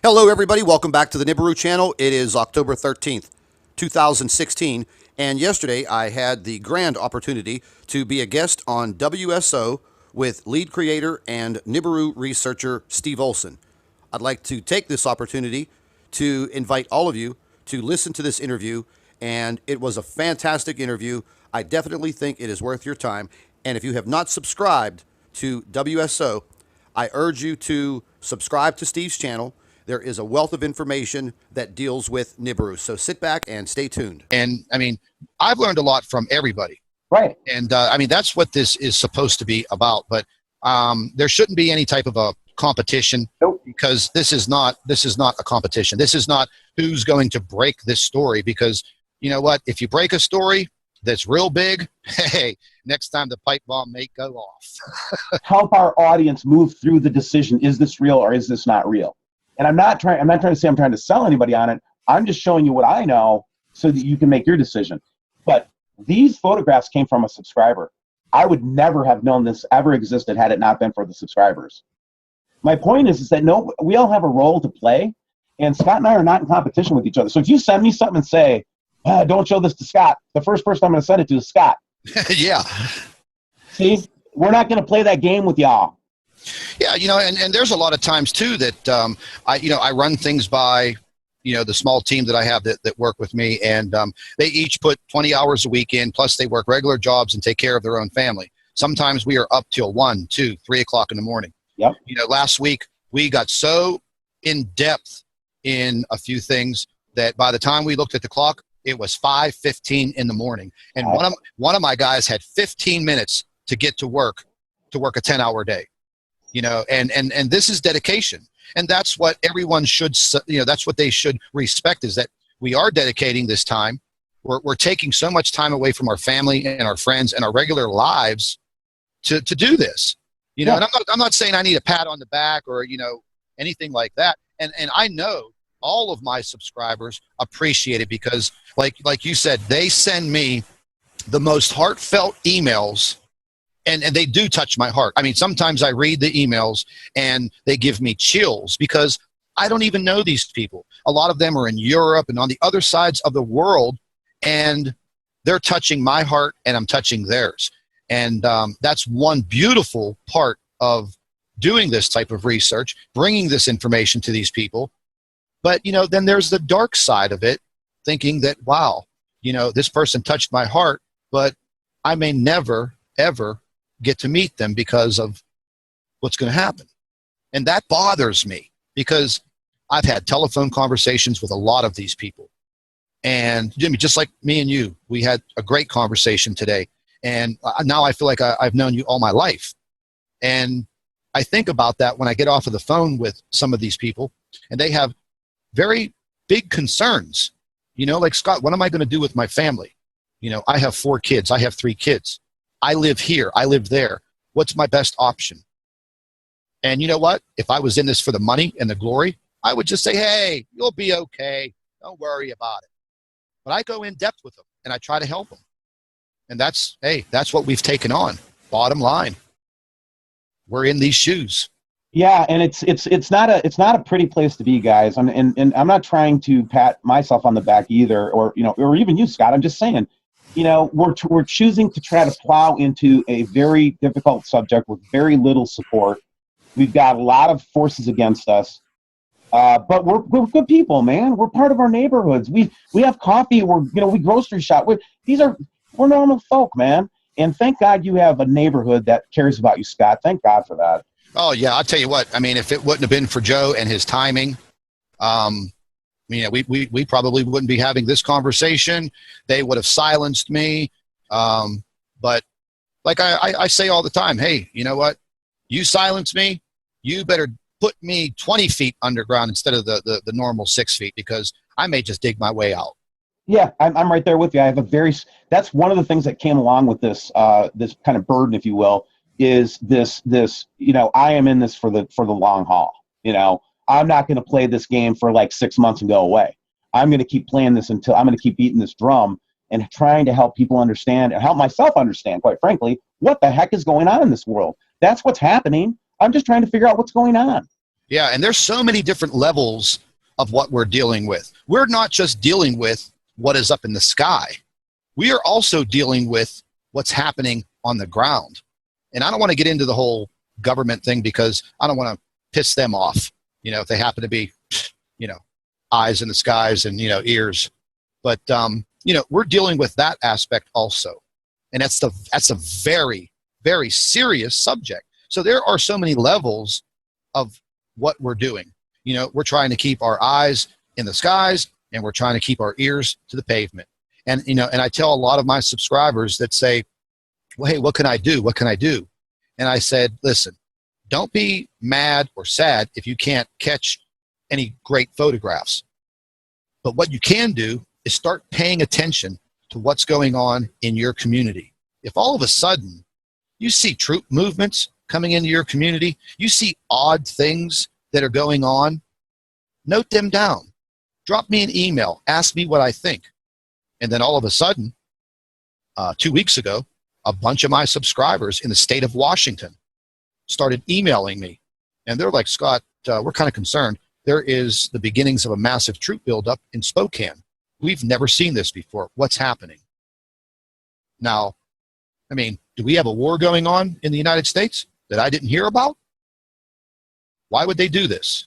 Hello, everybody. Welcome back to the Nibiru channel. It is October 13th, 2016, and yesterday I had the grand opportunity to be a guest on WSO with lead creator and Nibiru researcher Steve Olson. I'd like to take this opportunity to invite all of you to listen to this interview, and it was a fantastic interview. I definitely think it is worth your time, and if you have not subscribed to WSO, I urge you to subscribe to Steve's channel. There is a wealth of information that deals with Nibiru. So sit back and stay tuned. And I mean, I've learned a lot from everybody. Right. And I mean, that's what this is supposed to be about. But there shouldn't be any type of a competition. Nope. Because this is not a competition. This is not who's going to break this story. Because you know what? If you break a story that's real big, hey, next time the pipe bomb may go off. Help our audience move through the decision. Is this real or is this not real? And I'm not trying to say I'm trying to sell anybody on it. I'm just showing you what I know so that you can make your decision. But these photographs came from a subscriber. I would never have known this ever existed had it not been for the subscribers. My point is that we all have a role to play, and Scott and I are not in competition with each other. So if you send me something and say, don't show this to Scott, the first person I'm going to send it to is Scott. Yeah. See, we're not going to play that game with y'all. Yeah, you know, and there's a lot of times too that I run things by, the small team that I have that work with me, and they each put 20 hours a week in, plus they work regular jobs and take care of their own family. Sometimes we are up till 1, 2, 3 o'clock in the morning. Yep. Last week we got so in depth in a few things that by the time we looked at the clock, it was 5:15 in the morning, and one of my guys had 15 minutes to get to work a 10-hour day. And this is dedication. And that's what everyone should, that's what they should respect, is that we are dedicating this time. We're taking so much time away from our family and our friends and our regular lives to do this, Yeah. And I'm not saying I need a pat on the back or, anything like that. And I know all of my subscribers appreciate it because like you said, they send me the most heartfelt emails. And they do touch my heart. I mean, sometimes I read the emails and they give me chills because I don't even know these people. A lot of them are in Europe and on the other sides of the world, and they're touching my heart and I'm touching theirs. And that's one beautiful part of doing this type of research, bringing this information to these people. But, then there's the dark side of it, thinking that, wow, this person touched my heart, but I may never, ever get to meet them because of what's going to happen. And that bothers me because I've had telephone conversations with a lot of these people. And Jimmy, just like me and you, we had a great conversation today. And now I feel like I've known you all my life. And I think about that when I get off of the phone with some of these people and they have very big concerns, like, Scott, what am I going to do with my family? I have 4 kids. I have 3 kids. I live here. I live there. What's my best option? And you know what? If I was in this for the money and the glory, I would just say, hey, you'll be okay. Don't worry about it. But I go in depth with them and I try to help them. And that's what we've taken on. Bottom line, we're in these shoes. Yeah, and it's not a pretty place to be, guys. And I'm not trying to pat myself on the back either, or even you, Scott. I'm just saying, we're choosing to try to plow into a very difficult subject with very little support. We've got a lot of forces against us, but we're good people, man. We're part of our neighborhoods. We have coffee. We grocery shop. We're normal folk, man. And thank God you have a neighborhood that cares about you, Scott. Thank God for that. Oh yeah, I'll tell you what. I mean, if it wouldn't have been for Joe and his timing, we probably wouldn't be having this conversation. They would have silenced me. But like I say all the time, hey, you know what? You silence me, you better put me 20 feet underground instead of the normal 6 feet, because I may just dig my way out. Yeah, I'm right there with you. I have that's one of the things that came along with this this kind of burden, if you will, is this I am in this for the long haul. I'm not going to play this game for like 6 months and go away. I'm going to keep playing this until I'm going to keep beating this drum and trying to help people understand and help myself understand, quite frankly, what the heck is going on in this world. That's what's happening. I'm just trying to figure out what's going on. Yeah, and there's so many different levels of what we're dealing with. We're not just dealing with what is up in the sky. We are also dealing with what's happening on the ground. And I don't want to get into the whole government thing because I don't want to piss them off, if they happen to be, eyes in the skies and, ears. But, we're dealing with that aspect also. And that's a very, very serious subject. So there are so many levels of what we're doing. We're trying to keep our eyes in the skies and we're trying to keep our ears to the pavement. And, and I tell a lot of my subscribers that say, well, hey, what can I do? What can I do? And I said, listen, don't be mad or sad if you can't catch any great photographs. But what you can do is start paying attention to what's going on in your community. If all of a sudden you see troop movements coming into your community, you see odd things that are going on, note them down. Drop me an email. Ask me what I think. And then all of a sudden, 2 weeks ago, a bunch of my subscribers in the state of Washington started emailing me. And they're like, Scott, we're kind of concerned. There is the beginnings of a massive troop buildup in Spokane. We've never seen this before. What's happening? Now, do we have a war going on in the United States that I didn't hear about? Why would they do this?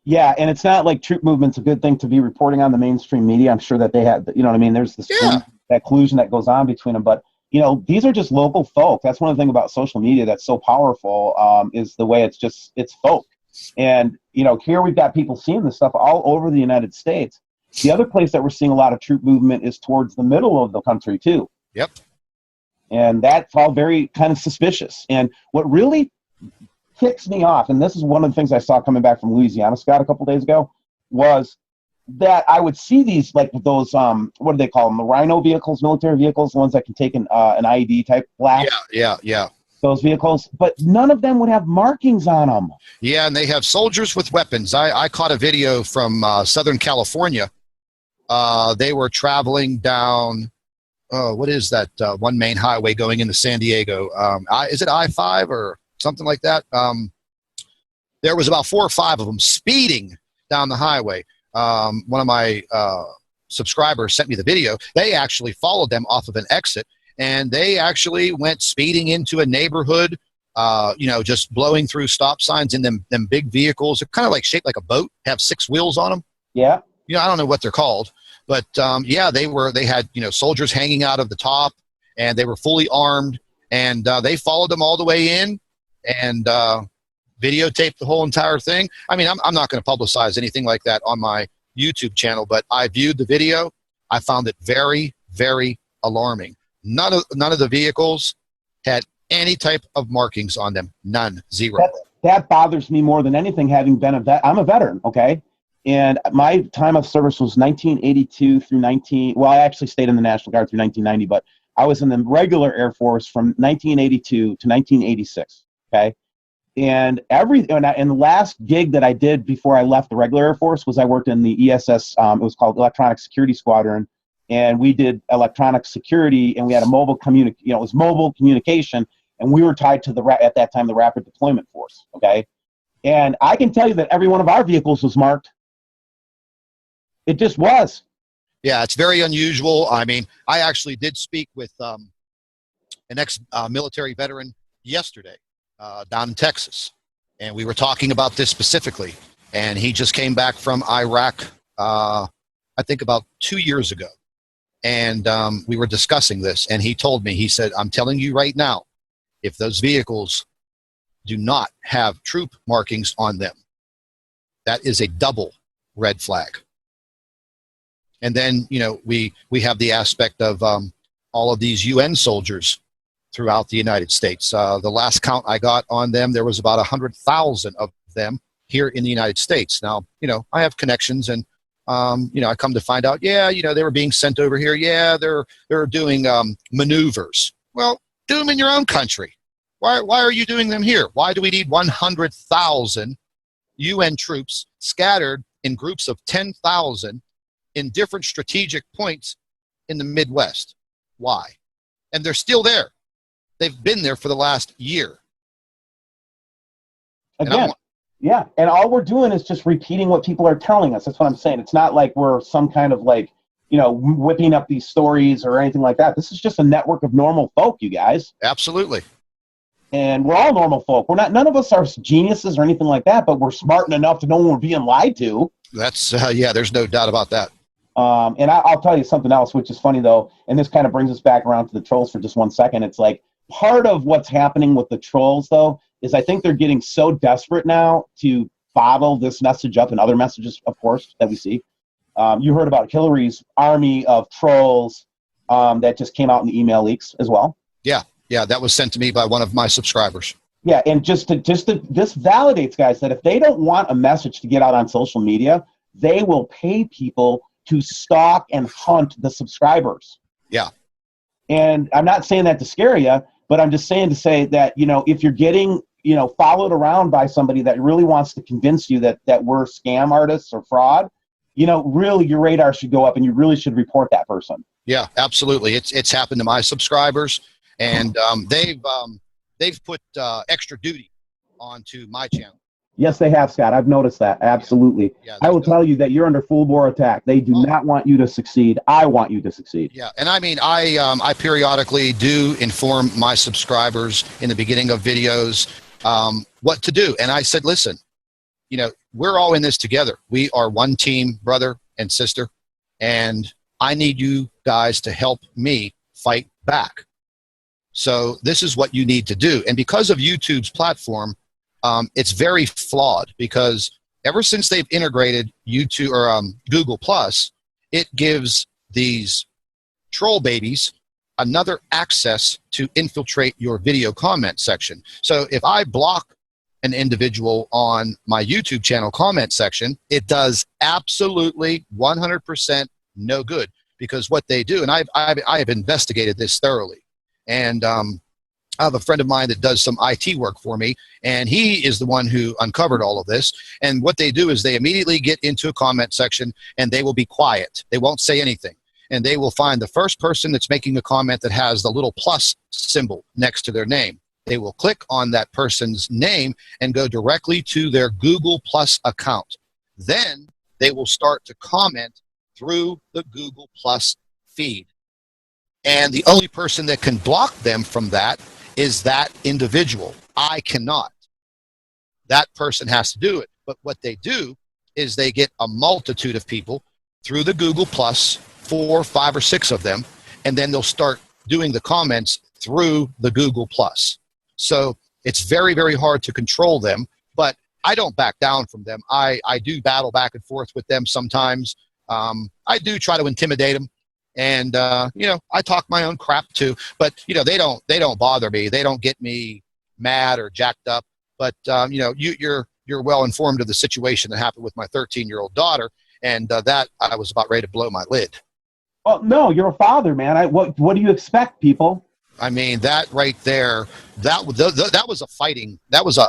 Yeah, and it's not like troop movement's a good thing to be reporting on the mainstream media. I'm sure that they have, there's this that collusion that goes on between them. But, these are just local folk. That's one of the things about social media that's so powerful, is the way it's folk. And, here we've got people seeing this stuff all over the United States. The other place that we're seeing a lot of troop movement is towards the middle of the country, too. Yep. And that's all very kind of suspicious. And what really ticks me off, and this is one of the things I saw coming back from Louisiana, Scott, a couple days ago, was that I would see these, like those, what do they call them? The Rhino vehicles, military vehicles, the ones that can take an IED type blast. Yeah. Those vehicles, but none of them would have markings on them. Yeah, and they have soldiers with weapons. I caught a video from Southern California. They were traveling down, what is that one main highway going into San Diego? Is it I-5 or something like that? There was about 4 or 5 of them speeding down the highway. One of my subscribers sent me the video. They actually followed them off of an exit, and they actually went speeding into a neighborhood, just blowing through stop signs in them big vehicles. They're kind of like shaped like a boat, have 6 wheels on them. Yeah. I don't know what they're called, but they had, soldiers hanging out of the top, and they were fully armed, and they followed them all the way in and videotaped the whole entire thing. I'm not going to publicize anything like that on my YouTube channel, but I viewed the video. I found it very, very alarming. None of the vehicles had any type of markings on them. None. Zero. That bothers me more than anything, having been a vet. I'm a veteran, okay? And my time of service was 1982 through I actually stayed in the National Guard through 1990, but I was in the regular Air Force from 1982 to 1986, okay? And the last gig that I did before I left the regular Air Force was I worked in the ESS, it was called Electronic Security Squadron, and we did electronic security, and we had a mobile it was mobile communication, and we were tied to at that time, the Rapid Deployment Force, okay? And I can tell you that every one of our vehicles was marked. It just was. Yeah, it's very unusual. I actually did speak with an ex-military veteran yesterday down in Texas, and we were talking about this specifically, and he just came back from Iraq, I think about 2 years ago. And we were discussing this, and he told me, he said, I'm telling you right now, if those vehicles do not have troop markings on them, that is a double red flag. And then, we have the aspect of all of these UN soldiers throughout the United States. The last count I got on them, there was about 100,000 of them here in the United States. Now, I have connections, and I come to find out, they were being sent over here. Yeah, they're doing maneuvers. Well, do them in your own country. Why are you doing them here? Why do we need 100,000 UN troops scattered in groups of 10,000 in different strategic points in the Midwest? Why? And they're still there. They've been there for the last year. Again, Yeah, and all we're doing is just repeating what people are telling us. That's what I'm saying. It's not like we're some kind of like, whipping up these stories or anything like that. This is just a network of normal folk, you guys. Absolutely. And we're all normal folk. None of us are geniuses or anything like that, but we're smart enough to know when we're being lied to. That's yeah. There's no doubt about that. And I'll tell you something else, which is funny though, and this kind of brings us back around to the trolls for just 1 second. It's like part of what's happening with the trolls though is I think they're getting so desperate now to bottle this message up and other messages, of course, that we see. You heard about Hillary's army of trolls that just came out in the email leaks as well. Yeah, that was sent to me by one of my subscribers. Yeah, and this validates, guys, that if they don't want a message to get out on social media, they will pay people to stalk and hunt the subscribers. Yeah. And I'm not saying that to scare you, but I'm just saying to say that, if you're getting, followed around by somebody that really wants to convince you that we're scam artists or fraud, really your radar should go up and you really should report that person. Yeah, absolutely. It's happened to my subscribers, and they've put extra duty onto my channel. Yes, they have, Scott. I've noticed that. Absolutely. Yeah, I will tell you that you're under full bore attack. They do not want you to succeed. I want you to succeed. Yeah, and I mean, I periodically do inform my subscribers in the beginning of videos what to do. And I said, listen, we're all in this together. We are one team, brother and sister, and I need you guys to help me fight back. So this is what you need to do. And because of YouTube's platform, it's very flawed because ever since they've integrated YouTube or Google Plus, it gives these troll babies another access to infiltrate your video comment section. So if I block an individual on my YouTube channel comment section, it does absolutely 100% no good, because what they do, and I have investigated this thoroughly, and I have a friend of mine that does some IT work for me, and he is the one who uncovered all of this. And what they do is they immediately get into a comment section and they will be quiet. They won't say anything. And they will find the first person that's making a comment that has the little plus symbol next to their name. They will click on that person's name and go directly to their Google Plus account. Then they will start to comment through the Google Plus feed. And the only person that can block them from that is that individual. I cannot. That person has to do it. But what they do is they get a multitude of people through the Google Plus, 4, 5, or 6 of them, and then they'll start doing the comments through the Google Plus. So it's very, very hard to control them, but I don't back down from them. I do battle back and forth with them sometimes. I do try to intimidate them. And I talk my own crap too, but they don't bother me. They don't get me mad or jacked up. But you're well informed of the situation that happened with my 13-year-old daughter, and that I was about ready to blow my lid. Well, no, you're a father, man. What do you expect, people? I mean, that right there, that was a fighting. That was a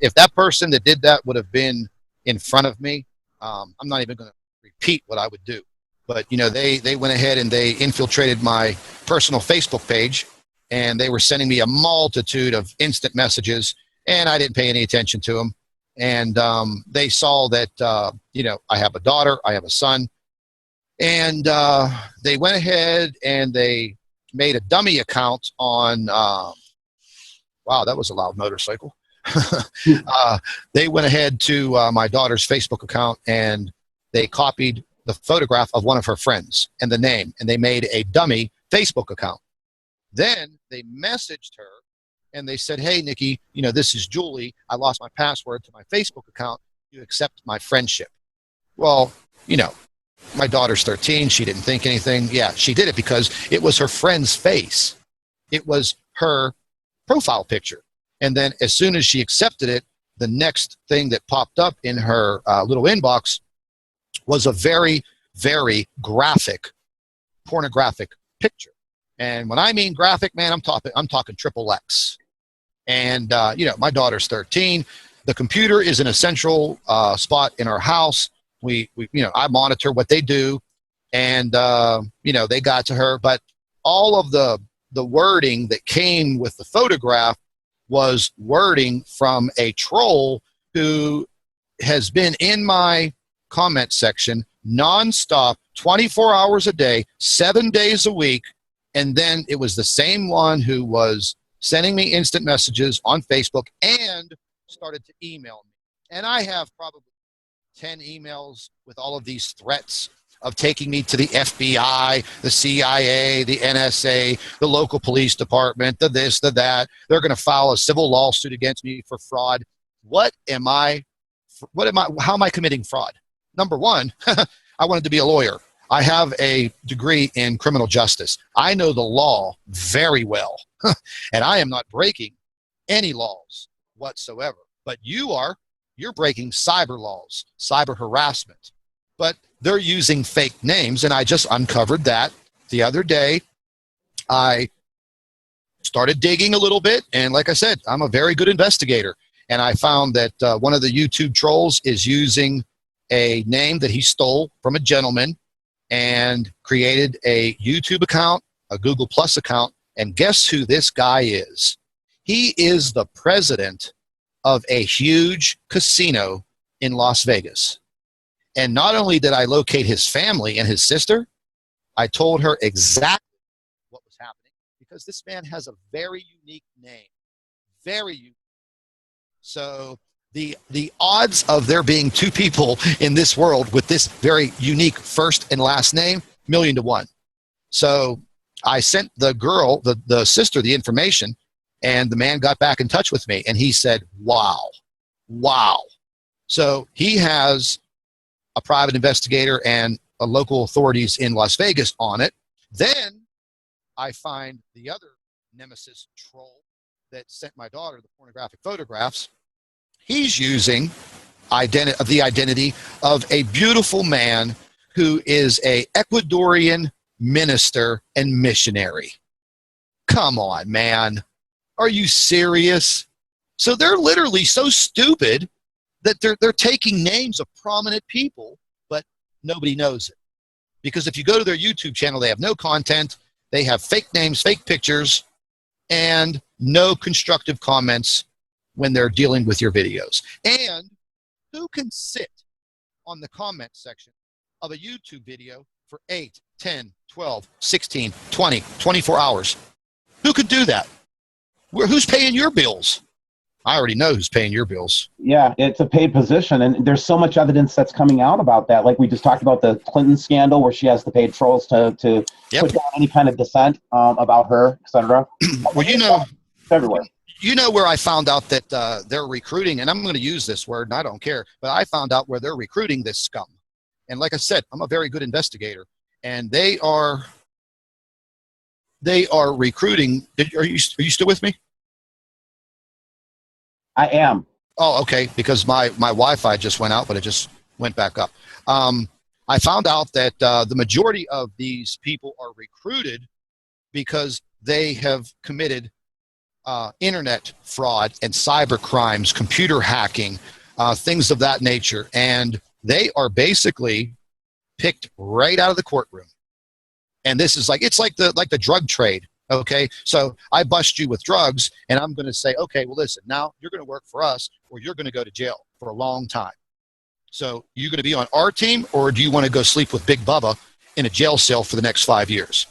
if that person that did that would have been in front of me, I'm not even going to repeat what I would do. But, they went ahead and they infiltrated my personal Facebook page, and they were sending me a multitude of instant messages, and I didn't pay any attention to them. And they saw that, I have a daughter, I have a son, and they went ahead and they made a dummy account on, wow, that was a loud motorcycle. They went ahead to my daughter's Facebook account, and they copied the photograph of one of her friends and the name, and they made a dummy Facebook account. Then they messaged her and they said, hey, Nikki, this is Julie. I lost my password to my Facebook account. You accept my friendship. Well, my daughter's 13. She didn't think anything. Yeah, she did it because it was her friend's face. It was her profile picture. And then as soon as she accepted it, the next thing that popped up in her little inbox was a very, very graphic, pornographic picture. And when I mean graphic, man, I'm talking XXX. And my daughter's 13. The computer is in a central spot in our house. I monitor what they do, and they got to her. But all of the wording that came with the photograph was wording from a troll who has been in my comment section nonstop, 24 hours a day, 7 days a week. And then it was the same one who was sending me instant messages on Facebook and started to email me. And I have probably 10 emails with all of these threats of taking me to the FBI, the CIA, the NSA, the local police department, the this, the that. They're going to file a civil lawsuit against me for fraud. How am I committing fraud? Number one, I wanted to be a lawyer. I have a degree in criminal justice. I know the law very well, and I am not breaking any laws whatsoever. But you're breaking cyber laws, cyber harassment. But they're using fake names, and I just uncovered that the other day. I started digging a little bit, and like I said, I'm a very good investigator. And I found that one of the YouTube trolls is using a name that he stole from a gentleman and created a YouTube account, a Google Plus account, and guess who this guy is? He is the president of a huge casino in Las Vegas. And not only did I locate his family and his sister, I told her exactly what was happening because this man has a very unique name. Very unique. So the odds of there being two people in this world with this very unique first and last name, 1,000,000 to 1. So I sent the girl, the sister, the information, and the man got back in touch with me, and he said, wow. So he has a private investigator and local authorities in Las Vegas on it. Then I find the other nemesis troll that sent my daughter the pornographic photographs. He's using the identity of a beautiful man who is a Ecuadorian minister and missionary. Come on, man. Are you serious? So they're literally so stupid that they're taking names of prominent people, but nobody knows it. Because if you go to their YouTube channel, they have no content, they have fake names, fake pictures, and no constructive comments when they're dealing with your videos. And who can sit on the comment section of a YouTube video for 8, 10, 12, 16, 20, 24 hours? Who could do that? Who's paying your bills? I already know who's paying your bills. Yeah, it's a paid position, and there's so much evidence that's coming out about that. Like we just talked about the Clinton scandal, where she has the paid trolls to Yep. put down any kind of dissent about her, etc. Well, It's everywhere. You know where I found out that they're recruiting, and I'm going to use this word, and I don't care, but I found out where they're recruiting this scum. And like I said, I'm a very good investigator, and they are recruiting. Are you still with me? I am. Oh, okay, because my Wi-Fi just went out, but it just went back up. I found out that the majority of these people are recruited because they have committed internet fraud and cyber crimes, computer hacking, things of that nature. And they are basically picked right out of the courtroom. And this is it's like the drug trade. Okay, so I bust you with drugs, and I'm going to say, okay, well, listen, now you're going to work for us, or you're going to go to jail for a long time. So you're going to be on our team, or do you want to go sleep with Big Bubba in a jail cell for the next 5 years?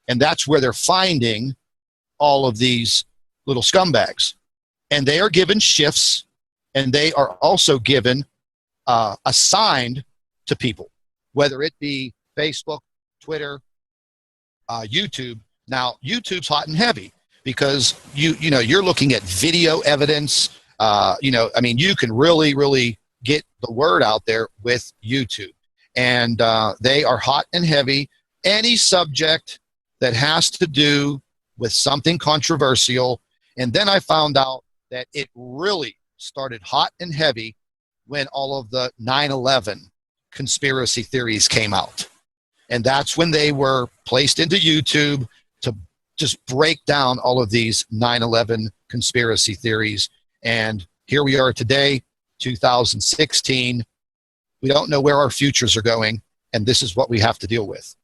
And that's where they're finding all of these little scumbags. And they are given shifts, and they are also given assigned to people, whether it be Facebook, Twitter, YouTube. Now, YouTube's hot and heavy because you're looking at video evidence. You can really get the word out there with YouTube. And they are hot and heavy. Any subject that has to do with something controversial. And then I found out that it really started hot and heavy when all of the 9/11 conspiracy theories came out. And that's when they were placed into YouTube to just break down all of these 9/11 conspiracy theories. And here we are today, 2016. We don't know where our futures are going, and this is what we have to deal with.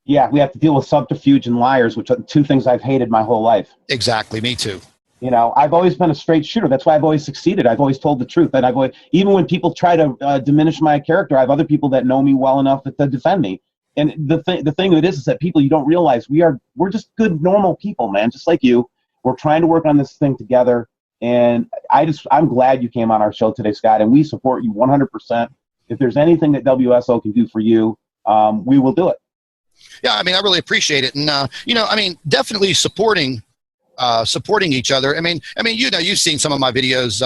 Yeah, we have to deal with subterfuge and liars, which are two things I've hated my whole life. Exactly, me too. You know, I've always been a straight shooter. That's why I've always succeeded. I've always told the truth. And I've always, even when people try to diminish my character, I have other people that know me well enough to defend me. And the thing of it is that people, you don't realize we're just good, normal people, man, just like you. We're trying to work on this thing together. And I'm glad you came on our show today, Scott, and we support you 100%. If there's anything that WSO can do for you, we will do it. Yeah, I mean, I really appreciate it. And, you know, I mean, definitely supporting each other. I mean, you know, you've seen some of my videos.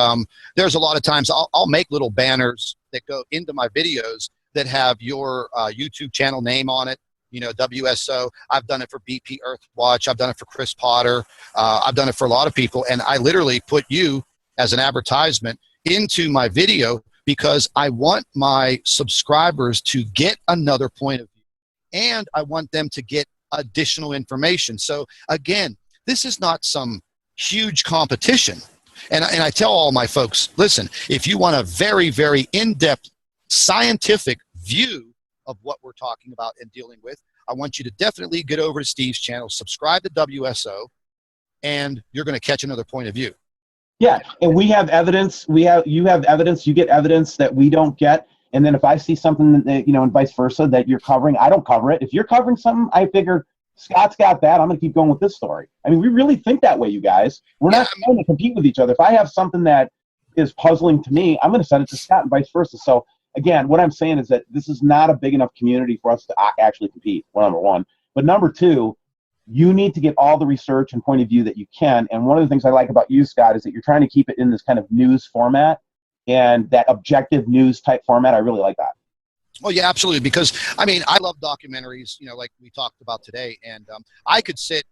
There's a lot of times I'll make little banners that go into my videos that have your YouTube channel name on it. You know, WSO. I've done it for BP Earthwatch. I've done it for Chris Potter. I've done it for a lot of people. And I literally put you as an advertisement into my video because I want my subscribers to get another point of view. And I want them to get additional information. So again, this is not some huge competition. And I tell all my folks, listen, if you want a very, very in-depth scientific view of what we're talking about and dealing with, I want you to definitely get over to Steve's channel, subscribe to WSO, and you're going to catch another point of view. Yeah, and we have evidence. You have evidence. You get evidence that we don't get. And then if I see something that, you know, and vice versa, that you're covering, I don't cover it. If you're covering something, I figure Scott's got that. I'm going to keep going with this story. I mean, we really think that way, you guys. We're not trying to compete with each other. If I have something that is puzzling to me, I'm going to send it to Scott and vice versa. So again, what I'm saying is that this is not a big enough community for us to actually compete, number one. But number two, you need to get all the research and point of view that you can. And one of the things I like about you, Scott, is that you're trying to keep it in this kind of news format and that objective news type format. I really like that. Well, yeah, absolutely. Because I mean, I love documentaries, you know, like we talked about today, and I could sit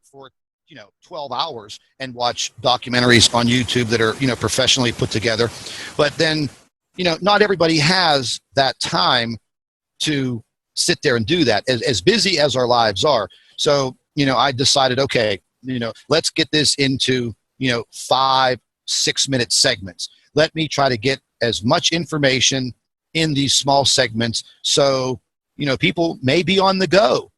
for, you know, 12 hours and watch documentaries on YouTube that are, you know, professionally put together. But then, you know, not everybody has that time to sit there and do that, as busy as our lives are. So, you know, I decided, okay, you know, let's get this into, you know, 5-6 minute segments. Let me try to get as much information in these small segments. So, you know, people may be on the go.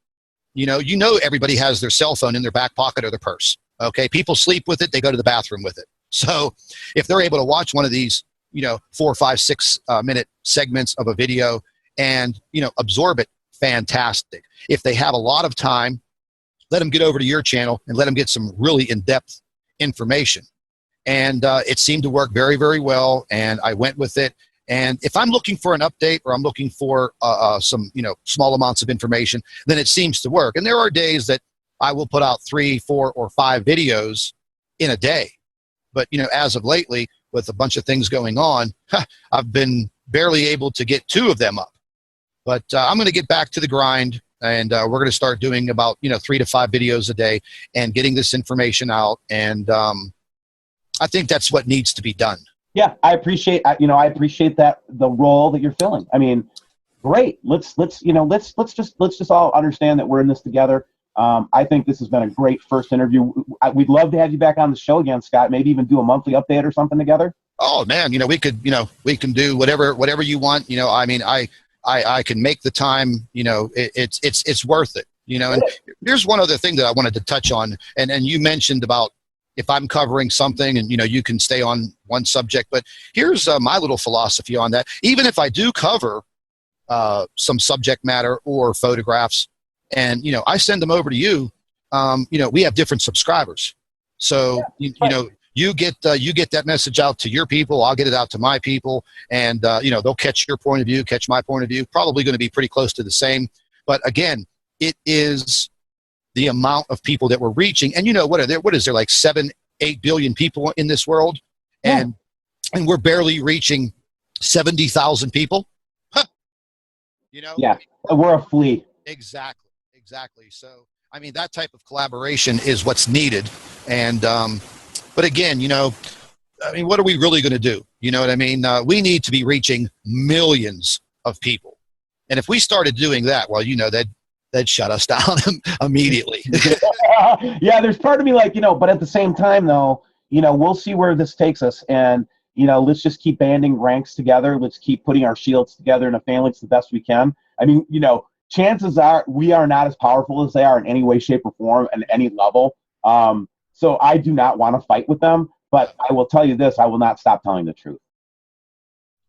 You know, everybody has their cell phone in their back pocket or their purse. Okay. People sleep with it. They go to the bathroom with it. So if they're able to watch one of these, you know, 4, 5, 6 minute segments of a video and, you know, absorb it, fantastic. If they have a lot of time, let them get over to your channel and let them get some really in-depth information. And it seemed to work very, very well. And I went with it. And if I'm looking for an update or I'm looking for some, you know, small amounts of information, then it seems to work. And there are days that I will put out 3, 4, or 5 videos in a day. But, you know, as of lately, with a bunch of things going on, I've been barely able to get 2 of them up. But I'm going to get back to the grind, and we're going to start doing about, you know, 3 to 5 videos a day and getting this information out. And I think that's what needs to be done. Yeah, I appreciate that, the role that you're filling. I mean, great. Let's just all understand that we're in this together. I think this has been a great first interview. We'd love to have you back on the show again, Scott. Maybe even do a monthly update or something together. Oh man, you know, we can do whatever you want. You know, I mean, I can make the time. You know, it's worth it. You know, and here's one other thing that I wanted to touch on, and you mentioned about if I'm covering something and, you know, you can stay on one subject, but here's my little philosophy on that. Even if I do cover some subject matter or photographs and, you know, I send them over to you, you know, we have different subscribers. So, you know, you get that message out to your people. I'll get it out to my people, and, you know, they'll catch your point of view, catch my point of view, probably going to be pretty close to the same. But again, it is the amount of people that we're reaching. And, you know, what is there, like 7-8 billion people in this world? And we're barely reaching 70,000 people. Huh. You know? Yeah, we're a flea. Exactly. So, I mean, that type of collaboration is what's needed. And, but again, you know, I mean, what are we really going to do? You know what I mean? We need to be reaching millions of people. And if we started doing that, well, you know, they'd shut us down immediately. Yeah, there's part of me like, you know, but at the same time, though, you know, we'll see where this takes us. And, you know, let's just keep banding ranks together. Let's keep putting our shields together in a phalanx the best we can. I mean, you know, chances are we are not as powerful as they are in any way, shape, or form at any level. So I do not want to fight with them, but I will tell you this, I will not stop telling the truth.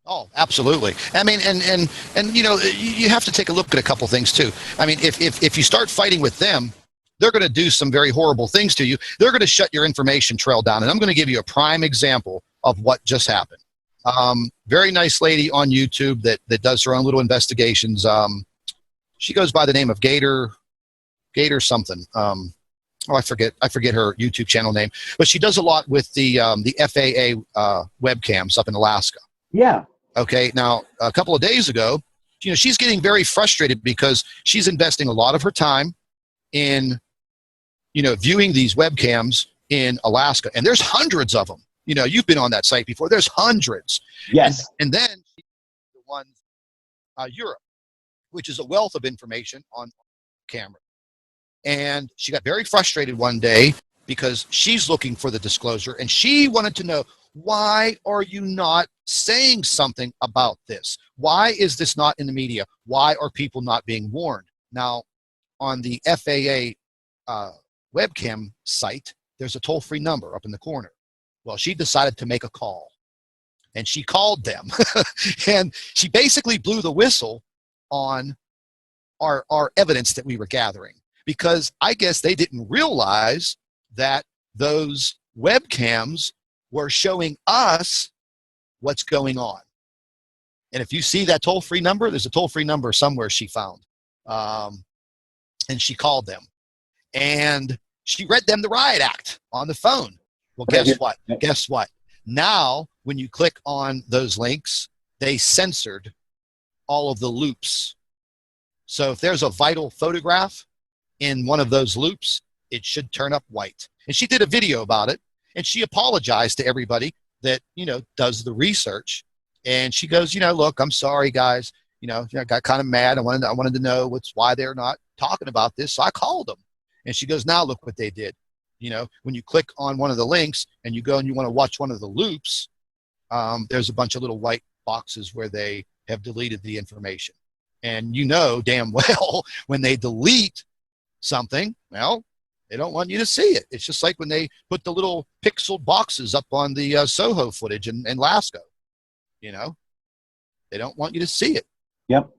Oh, absolutely. I mean, and you know, you have to take a look at a couple things too. I mean, if you start fighting with them, they're going to do some very horrible things to you. They're going to shut your information trail down. And I'm going to give you a prime example of what just happened. Very nice lady on YouTube that does her own little investigations. She goes by the name of Gator something. I forget her YouTube channel name, but she does a lot with the FAA webcams up in Alaska. Yeah. Okay. Now, a couple of days ago, you know, she's getting very frustrated because she's investing a lot of her time in, you know, viewing these webcams in Alaska, and there's hundreds of them. You know, you've been on that site before. There's hundreds. Yes. And then the one Europe, which is a wealth of information on camera. And she got very frustrated one day because she's looking for the disclosure, and she wanted to know, why are you not saying something about this? Why is this not in the media? Why are people not being warned? Now, on the FAA webcam site, there's a toll-free number up in the corner. Well, she decided to make a call, and she called them, and she basically blew the whistle on our evidence that we were gathering, because I guess they didn't realize that those webcams were showing us what's going on. And if you see that toll-free number, there's a toll-free number somewhere she found. And she called them. And she read them the riot act on the phone. Well, guess what? Guess what? Now, when you click on those links, they censored all of the loops. So if there's a vital photograph in one of those loops, it should turn up white. And she did a video about it, and she apologized to everybody that, you know, does the research. And she goes, you know, look, I'm sorry, guys. You know, I got kind of mad. I wanted to know why they're not talking about this. So I called them. And she goes, now look what they did. You know, when you click on one of the links and you go and you want to watch one of the loops, there's a bunch of little white boxes where they have deleted the information. And you know damn well when they delete something, well, they don't want you to see it. It's just like when they put the little pixeled boxes up on the Soho footage in Lascaux. You know, they don't want you to see it. Yep.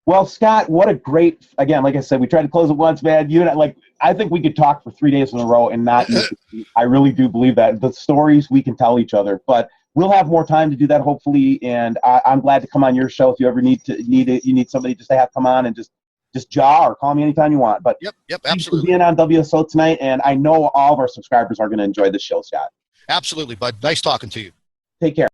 Well, Scott, what a great, again, like I said, we tried to close it once, man. You and I, like, I think we could talk for 3 days in a row and not, I really do believe that. The stories we can tell each other, but we'll have more time to do that, hopefully. And I'm glad to come on your show if you ever need somebody just to have come on and just jaw or call me anytime you want. But yep, absolutely. Thanks for being on WSO tonight, and I know all of our subscribers are going to enjoy this show, Scott. Absolutely, bud. Nice talking to you. Take care.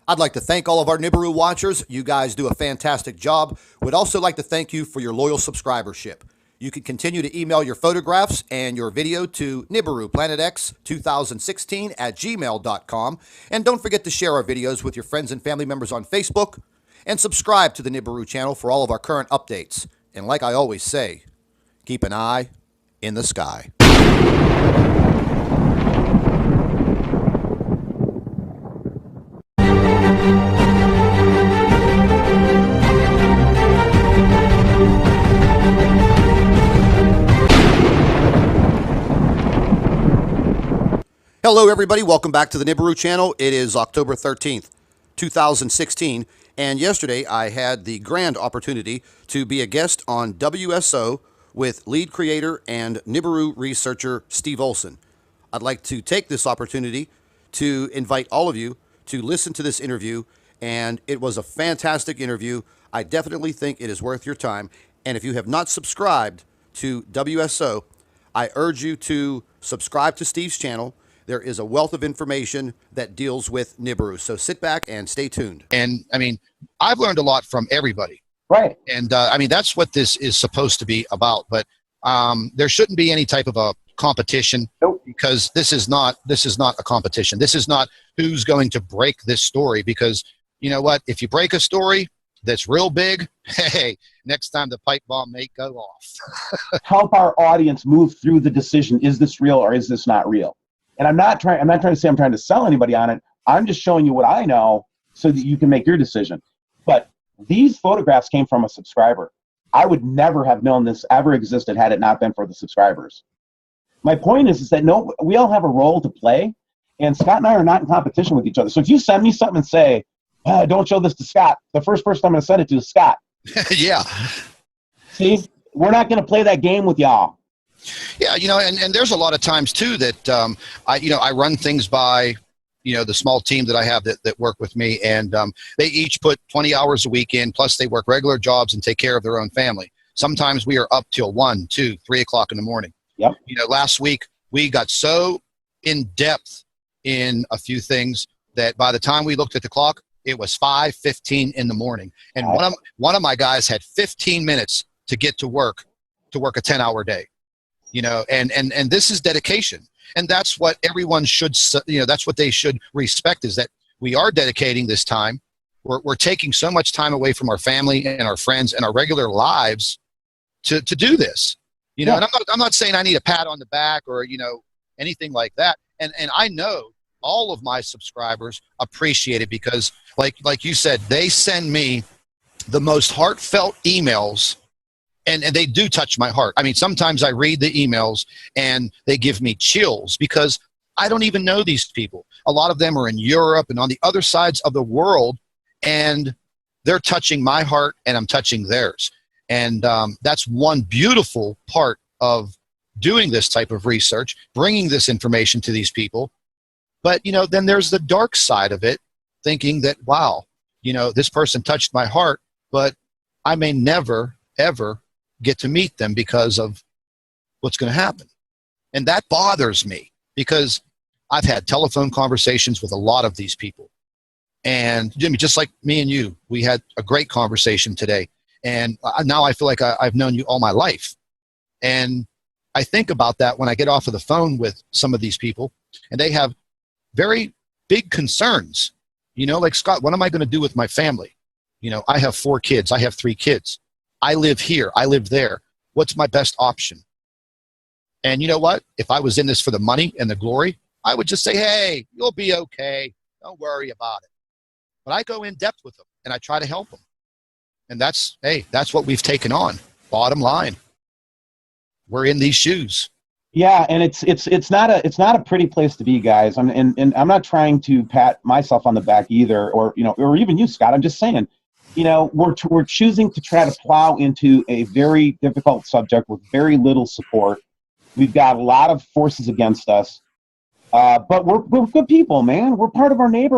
I'd like to thank all of our Nibiru watchers. You guys do a fantastic job. Would also like to thank you for your loyal subscribership. You can continue to email your photographs and your video to NibiruPlanetX2016@gmail.com. And don't forget to share our videos with your friends and family members on Facebook. And subscribe to the Nibiru channel for all of our current updates. And like I always say, keep an eye in the sky. Hello, everybody. Welcome back to the Nibiru channel. It is October 13th, 2016, and yesterday I had the grand opportunity to be a guest on WSO with lead creator and Nibiru researcher Steve Olson. I'd like to take this opportunity to invite all of you to listen to this interview, and it was a fantastic interview. I definitely think it is worth your time, and if you have not subscribed to WSO, I urge you to subscribe to Steve's channel. There is a wealth of information that deals with Nibiru. So sit back and stay tuned. And I mean, I've learned a lot from everybody. Right. And I mean, that's what this is supposed to be about. But there shouldn't be any type of a competition. Nope. Because this is not a competition. This is not who's going to break this story. Because you know what? If you break a story that's real big, hey, next time the pipe bomb may go off. Help our audience move through the decision. Is this real or is this not real? And I'm not trying to say I'm trying to sell anybody on it. I'm just showing you what I know so that you can make your decision. But these photographs came from a subscriber. I would never have known this ever existed had it not been for the subscribers. My point is that no, we all have a role to play, and Scott and I are not in competition with each other. So if you send me something and say, don't show this to Scott, the first person I'm going to send it to is Scott. Yeah. See, we're not going to play that game with y'all. Yeah, and there's a lot of times too that I run things by the small team that I have that work with me, and they each put 20 hours a week in, plus they work regular jobs and take care of their own family. Sometimes we are up till 1, 2, 3 o'clock in the morning. Yep. Last week we got so in depth in a few things that by the time we looked at the clock, it was 5:15 in the morning, and one of my guys had 15 minutes to get to work a 10-hour day. And this is dedication, and that's what everyone should, that's what they should respect, is that we are dedicating this time. We're taking so much time away from our family and our friends and our regular lives to do this, Yeah. and I'm not saying I need a pat on the back or, anything like that. And I know all of my subscribers appreciate it because like you said, they send me the most heartfelt emails. And they do touch my heart. I mean, sometimes I read the emails and they give me chills because I don't even know these people. A lot of them are in Europe and on the other sides of the world, and they're touching my heart and I'm touching theirs. And that's one beautiful part of doing this type of research, bringing this information to these people. But, then there's the dark side of it, thinking that, wow, this person touched my heart, but I may never, ever get to meet them because of what's going to happen. And that bothers me because I've had telephone conversations with a lot of these people. And Jimmy, just like me and you, we had a great conversation today. And now I feel like I've known you all my life. And I think about that when I get off of the phone with some of these people and they have very big concerns, like, Scott, what am I going to do with my family? I have 4 kids. I have 3 kids. I live here. I live there. What's my best option? And you know what? If I was in this for the money and the glory, I would just say, hey, you'll be okay. Don't worry about it. But I go in depth with them and I try to help them. And that's what we've taken on. Bottom line, we're in these shoes. Yeah, and it's not a pretty place to be, guys. And I'm not trying to pat myself on the back either, or even you, Scott. I'm just saying, we're choosing to try to plow into a very difficult subject with very little support. We've got a lot of forces against us, but we're good people, man. We're part of our neighborhood.